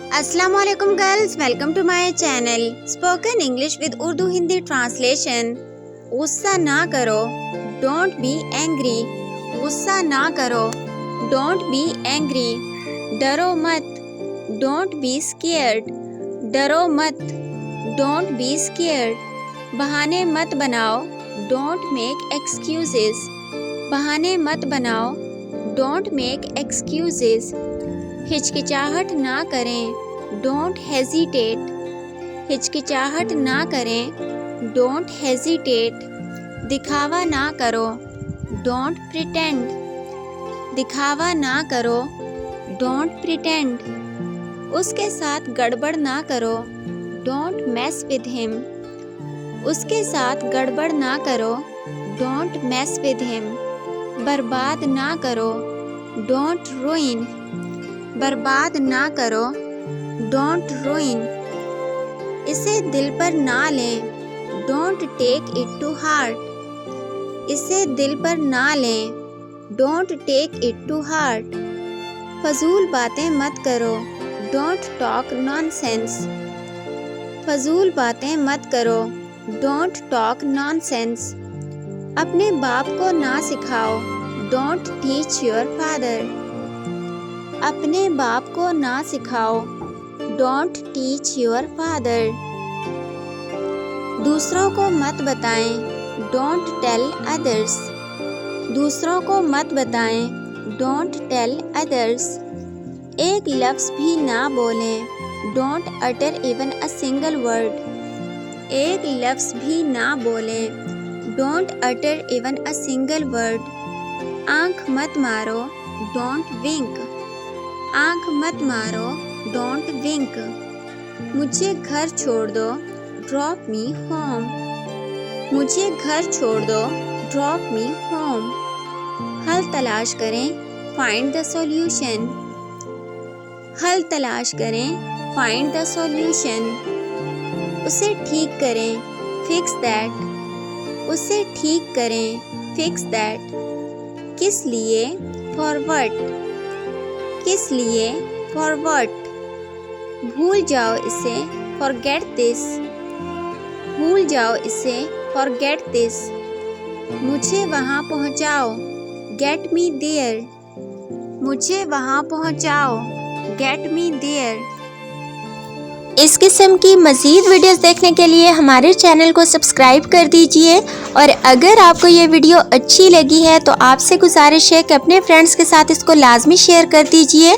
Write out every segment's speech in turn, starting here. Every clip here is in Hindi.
अस्सलामुअलैकुम girls, welcome to my channel spoken English with Urdu Hindi translation. गुस्सा ना करो, डोंट बी एंग्री। गुस्सा ना करो, डोंट बी एंग्री। डरो मत, डोंट बी स्केयर्ड। डरो मत, डोंट बी स्केयर्ड। बहाने मत बनाओ, डोंट मेक एक्सक्यूजेस। बहाने मत बनाओ, डोंट मेक एक्सक्यूजेस। हिचकिचाहट ना करें, डोंट हेजिटेट। हिचकिचाहट ना करें, डोंट हेजिटेट। दिखावा ना करो, डोंट प्रिटेंड। दिखावा ना करो, डोंट प्रिटेंड। उसके साथ गड़बड़ ना करो, डोंट मेस विद हिम। उसके साथ गड़बड़ ना करो, डोंट मेस विद हिम। बर्बाद ना करो, डोंट रुइन। बर्बाद ना करो, डोंट रुइन। इसे दिल पर ना लें, don't take it to heart. इसे दिल पर ना लें, don't take it to heart. फजूल बातें मत करो, डोंट टॉक नॉनसेंस। फजूल बातें मत करो, डोंट टॉक नॉनसेंस। अपने बाप को ना सिखाओ, डोंट टीच योर फादर। अपने बाप को ना सिखाओ, डोंट टीच योर फादर। दूसरों को मत बताएं, डोंट टेल अदर्स। दूसरों को मत बताएं, डोंट टेल अदर्स। एक लफ्ज़ भी ना बोलें, don't utter even a single word. एक लफ्ज़ भी ना बोलें, don't utter even a single word. आँख मत मारो, डोंट विंक। आँख मत मारो, डोंट विंक। मुझे घर छोड़ दो, ड्रॉप मी होम। मुझे घर छोड़ दो, ड्रॉप मी होम। हल तलाश करें, फाइंड द सॉल्यूशन। हल तलाश करें, फाइंड द सॉल्यूशन। उसे ठीक करें, फिक्स दैट। उसे ठीक करें, फिक्स दैट। किस लिए, फॉर व्हाट। किस लिए, फॉर व्हाट। भूल जाओ इसे, फॉरगेट दिस। भूल जाओ इसे, फॉरगेट दिस। मुझे वहाँ पहुँचाओ, गेट मी देयर। मुझे वहाँ पहुँचाओ, गेट मी देयर। इस किस्म की मज़ीद वीडियोस देखने के लिए हमारे चैनल को सब्सक्राइब कर दीजिए। और अगर आपको ये वीडियो अच्छी लगी है तो आपसे गुजारिश है कि अपने फ्रेंड्स के साथ इसको लाजमी शेयर कर दीजिए।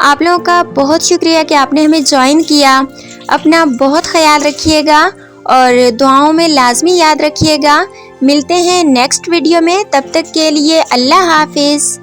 आप लोगों का बहुत शुक्रिया कि आपने हमें ज्वाइन किया। अपना बहुत ख्याल रखिएगा और दुआओं में लाजमी याद रखिएगा। मिलते हैं नेक्स्ट वीडियो में, तब तक के लिए अल्लाह हाफिज़।